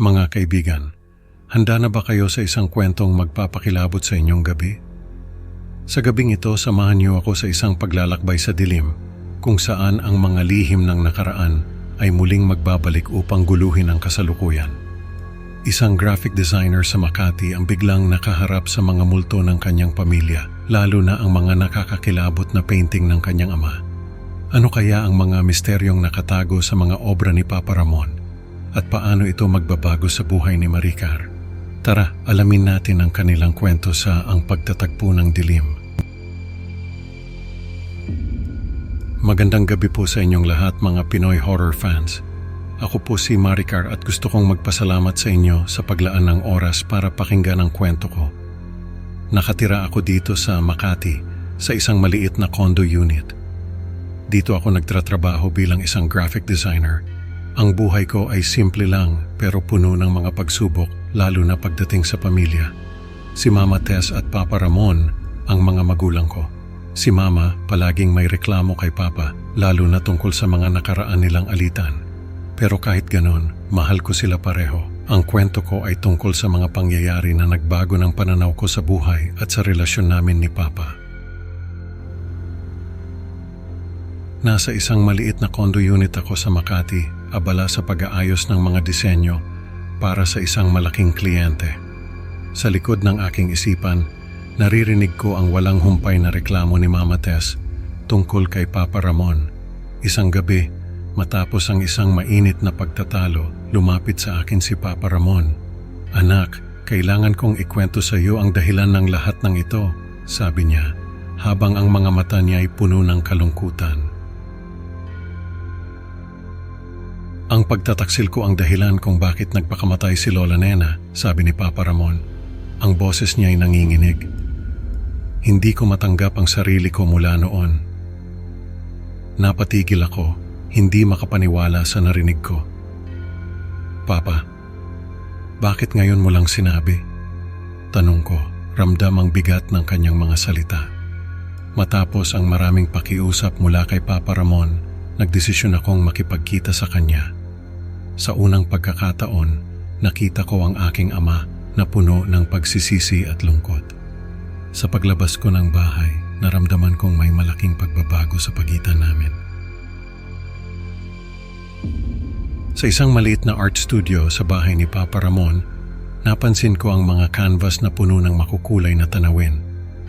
Mga kaibigan, handa na ba kayo sa isang kwentong magpapakilabot sa inyong gabi? Sa gabing ito, samahan niyo ako sa isang paglalakbay sa dilim kung saan ang mga lihim ng nakaraan ay muling magbabalik upang guluhin ang kasalukuyan. Isang graphic designer sa Makati ang biglang nakaharap sa mga multo ng kanyang pamilya, lalo na ang mga nakakakilabot na painting ng kanyang ama. Ano kaya ang mga misteryong nakatago sa mga obra ni Papa Ramon? At paano ito magbabago sa buhay ni Maricar? Tara, alamin natin ang kanilang kwento sa Ang Pagtatagpo ng Dilim. Magandang gabi po sa inyong lahat mga Pinoy horror fans. Ako po si Maricar at gusto kong magpasalamat sa inyo sa paglaan ng oras para pakinggan ang kwento ko. Nakatira ako dito sa Makati sa isang maliit na condo unit. Dito ako nagtatrabaho bilang isang graphic designer. Ang buhay ko ay simple lang pero puno ng mga pagsubok, lalo na pagdating sa pamilya. Si Mama Tess at Papa Ramon ang mga magulang ko. Si Mama palaging may reklamo kay Papa, lalo na tungkol sa mga nakaraan nilang alitan. Pero kahit ganon, mahal ko sila pareho. Ang kwento ko ay tungkol sa mga pangyayari na nagbago ng pananaw ko sa buhay at sa relasyon namin ni Papa. Nasa isang maliit na condo unit ako sa Makati, abala sa pag-aayos ng mga disenyo para sa isang malaking kliyente. Sa likod ng aking isipan, naririnig ko ang walang humpay na reklamo ni Mama Tess tungkol kay Papa Ramon. Isang gabi, matapos ang isang mainit na pagtatalo, lumapit sa akin si Papa Ramon. "Anak, kailangan kong ikwento sa iyo ang dahilan ng lahat ng ito," sabi niya, habang ang mga mata niya ay puno ng kalungkutan. "Ang pagtataksil ko ang dahilan kung bakit nagpakamatay si Lola Nena," sabi ni Papa Ramon. Ang boses niya ay nanginginig. Hindi ko matanggap ang sarili ko mula noon. Napatigil ako, hindi makapaniwala sa narinig ko. "Papa, bakit ngayon mo lang sinabi?" Tanong ko, ramdam ang bigat ng kanyang mga salita. Matapos ang maraming pakiusap mula kay Papa Ramon, nagdesisyon akong makipagkita sa kanya. Sa unang pagkakataon, nakita ko ang aking ama na puno ng pagsisisi at lungkot. Sa paglabas ko ng bahay, naramdaman kong may malaking pagbabago sa pagitan namin. Sa isang maliit na art studio sa bahay ni Papa Ramon, napansin ko ang mga canvas na puno ng makukulay na tanawin.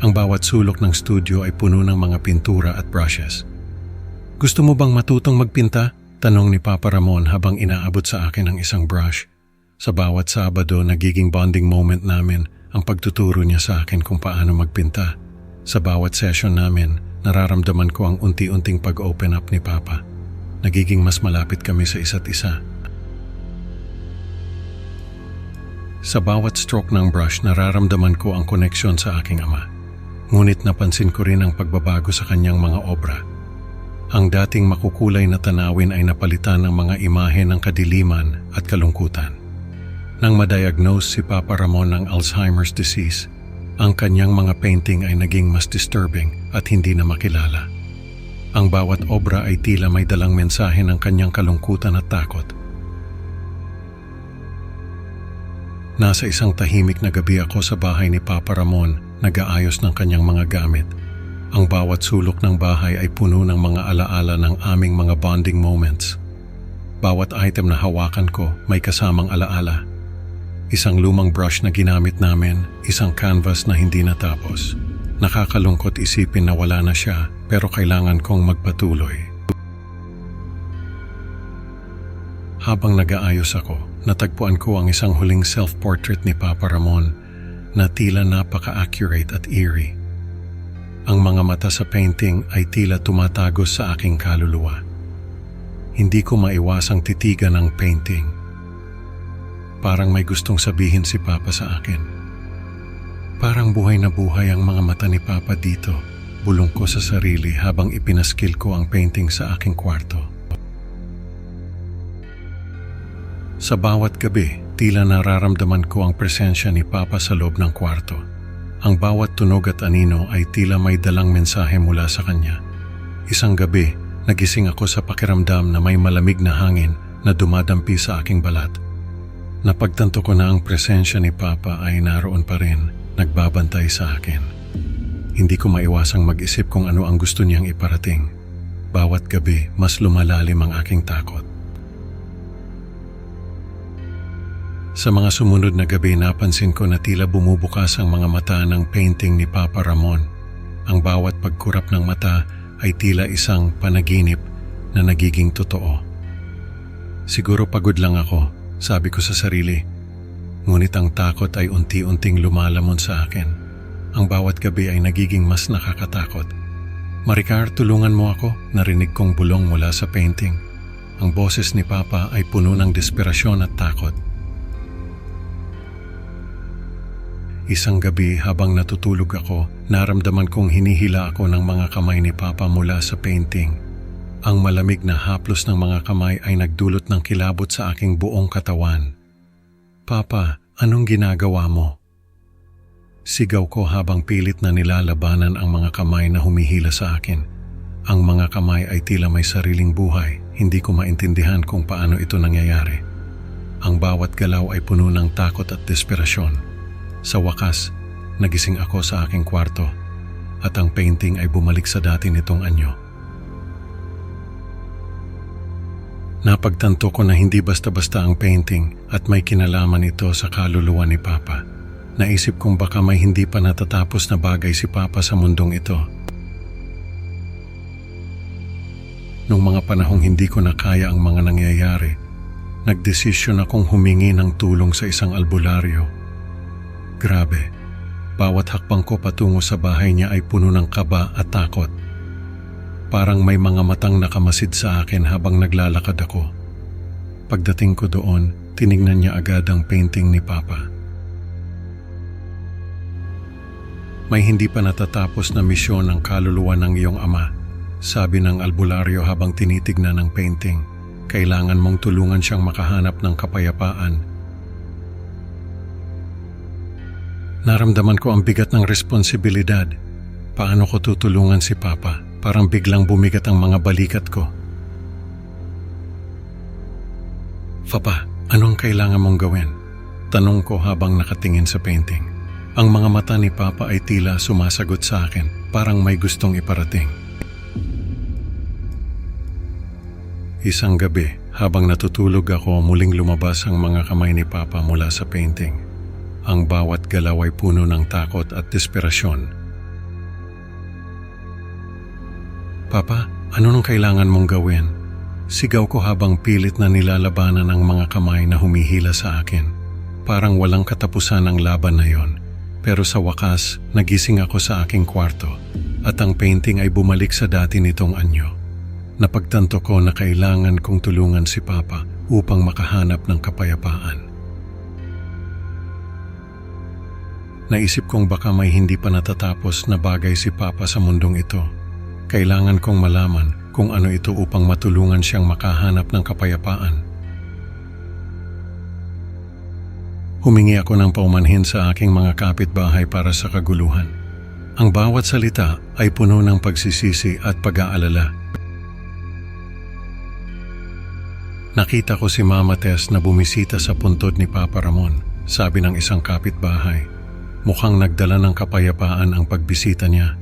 Ang bawat sulok ng studio ay puno ng mga pintura at brushes. "Gusto mo bang matutong magpinta?" tanong ni Papa Ramon habang inaabot sa akin ang isang brush. Sa bawat Sabado, nagiging bonding moment namin ang pagtuturo niya sa akin kung paano magpinta. Sa bawat session namin, nararamdaman ko ang unti-unting pag-open up ni Papa. Nagiging mas malapit kami sa isa't isa. Sa bawat stroke ng brush, nararamdaman ko ang koneksyon sa aking ama. Ngunit napansin ko rin ang pagbabago sa kanyang mga obra. Ang dating makukulay na tanawin ay napalitan ng mga imahe ng kadiliman at kalungkutan. Nang ma-diagnose si Papa Ramon ng Alzheimer's disease, ang kanyang mga painting ay naging mas disturbing at hindi na makilala. Ang bawat obra ay tila may dalang mensahe ng kanyang kalungkutan at takot. Nasa isang tahimik na gabi ako sa bahay ni Papa Ramon, nag-aayos ng kanyang mga gamit. Ang bawat sulok ng bahay ay puno ng mga alaala ng aming mga bonding moments. Bawat item na hawakan ko may kasamang alaala. Isang lumang brush na ginamit namin, isang canvas na hindi natapos. Nakakalungkot isipin na wala na siya, pero kailangan kong magpatuloy. Habang nag-aayos ako, natagpuan ko ang isang huling self-portrait ni Papa Ramon na tila napaka-accurate at eerie. Ang mga mata sa painting ay tila tumatagos sa aking kaluluwa. Hindi ko maiwasang titigan ang painting. Parang may gustong sabihin si Papa sa akin. Parang buhay na buhay ang mga mata ni Papa dito. Bulong ko sa sarili habang ipinaskil ko ang painting sa aking kwarto. Sa bawat gabi, tila nararamdaman ko ang presensya ni Papa sa loob ng kwarto. Ang bawat tunog at anino ay tila may dalang mensahe mula sa kanya. Isang gabi, nagising ako sa pakiramdam na may malamig na hangin na dumadampi sa aking balat. Napagtanto ko na ang presensya ni Papa ay naroon pa rin, nagbabantay sa akin. Hindi ko maiwasang mag-isip kung ano ang gusto niyang iparating. Bawat gabi, mas lumalalim ang aking takot. Sa mga sumunod na gabi, napansin ko na tila bumubukas ang mga mata ng painting ni Papa Ramon. Ang bawat pagkurap ng mata ay tila isang panaginip na nagiging totoo. Siguro pagod lang ako, sabi ko sa sarili. Ngunit ang takot ay unti-unting lumalamon sa akin. Ang bawat gabi ay nagiging mas nakakatakot. Maricar, tulungan mo ako, narinig kong bulong mula sa painting. Ang boses ni Papa ay puno ng desperasyon at takot. Isang gabi habang natutulog ako, naramdaman kong hinihila ako ng mga kamay ni Papa mula sa painting. Ang malamig na haplos ng mga kamay ay nagdulot ng kilabot sa aking buong katawan. Papa, anong ginagawa mo? Sigaw ko habang pilit na nilalabanan ang mga kamay na humihila sa akin. Ang mga kamay ay tila may sariling buhay, hindi ko maintindihan kung paano ito nangyayari. Ang bawat galaw ay puno ng takot at desperasyon. Sa wakas, nagising ako sa aking kwarto at ang painting ay bumalik sa dati nitong anyo. Napagtanto ko na hindi basta-basta ang painting at may kinalaman ito sa kaluluwa ni Papa. Naisip kong baka may hindi pa natatapos na bagay si Papa sa mundong ito. Nung mga panahong hindi ko na kaya ang mga nangyayari, nagdesisyon akong humingi ng tulong sa isang albularyo. Grabe, bawat hakbang ko patungo sa bahay niya ay puno ng kaba at takot. Parang may mga matang nakamasid sa akin habang naglalakad ako. Pagdating ko doon, tinignan niya agad ang painting ni Papa. May hindi pa natatapos na misyon ng kaluluwa ng iyong ama, sabi ng albularyo habang tinitignan ang painting. Kailangan mong tulungan siyang makahanap ng kapayapaan. Naramdaman ko ang bigat ng responsibilidad. Paano ko tutulungan si Papa? Parang biglang bumigat ang mga balikat ko. Papa, anong kailangan mong gawin? Tanong ko habang nakatingin sa painting. Ang mga mata ni Papa ay tila sumasagot sa akin, parang may gustong iparating. Isang gabi, habang natutulog ako, muling lumabas ang mga kamay ni Papa mula sa painting. Ang bawat galaw ay puno ng takot at desperasyon. Papa, ano nang kailangan mong gawin? Sigaw ko habang pilit na nilalabanan ang mga kamay na humihila sa akin. Parang walang katapusan ang laban na yon. Pero sa wakas, nagising ako sa aking kwarto at ang painting ay bumalik sa dati nitong anyo. Napagtanto ko na kailangan kong tulungan si Papa upang makahanap ng kapayapaan. Naisip kong baka may hindi pa natatapos na bagay si Papa sa mundong ito. Kailangan kong malaman kung ano ito upang matulungan siyang makahanap ng kapayapaan. Humingi ako ng paumanhin sa aking mga kapitbahay para sa kaguluhan. Ang bawat salita ay puno ng pagsisisi at pag-aalala. Nakita ko si Mama Tess na bumisita sa puntod ni Papa Ramon, sabi ng isang kapitbahay. Mukhang nagdala ng kapayapaan ang pagbisita niya.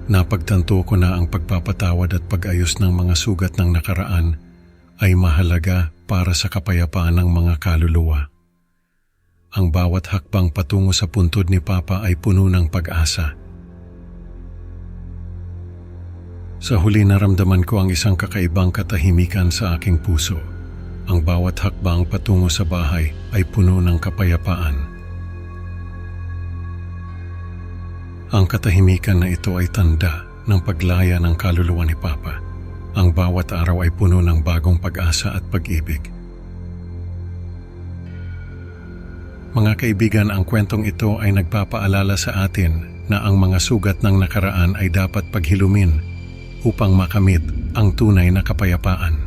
Napagtanto ko na ang pagpapatawad at pag-ayos ng mga sugat ng nakaraan ay mahalaga para sa kapayapaan ng mga kaluluwa. Ang bawat hakbang patungo sa puntod ni Papa ay puno ng pag-asa. Sa huli naramdaman ko ang isang kakaibang katahimikan sa aking puso. Ang bawat hakbang patungo sa bahay ay puno ng kapayapaan. Ang katahimikan na ito ay tanda ng paglaya ng kaluluwa ni Papa. Ang bawat araw ay puno ng bagong pag-asa at pag-ibig. Mga kaibigan, ang kwentong ito ay nagpapaalala sa atin na ang mga sugat ng nakaraan ay dapat paghilumin upang makamit ang tunay na kapayapaan.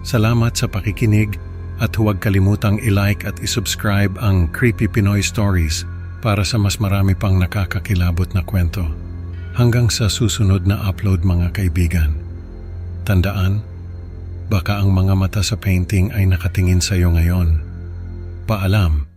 Salamat sa pakikinig at huwag kalimutang i-like at i-subscribe ang Creepy Pinoy Stories para sa mas marami pang nakakakilabot na kwento. Hanggang sa susunod na upload mga kaibigan. Tandaan, Baka ang mga mata sa painting ay nakatingin sa iyo ngayon. Paalam.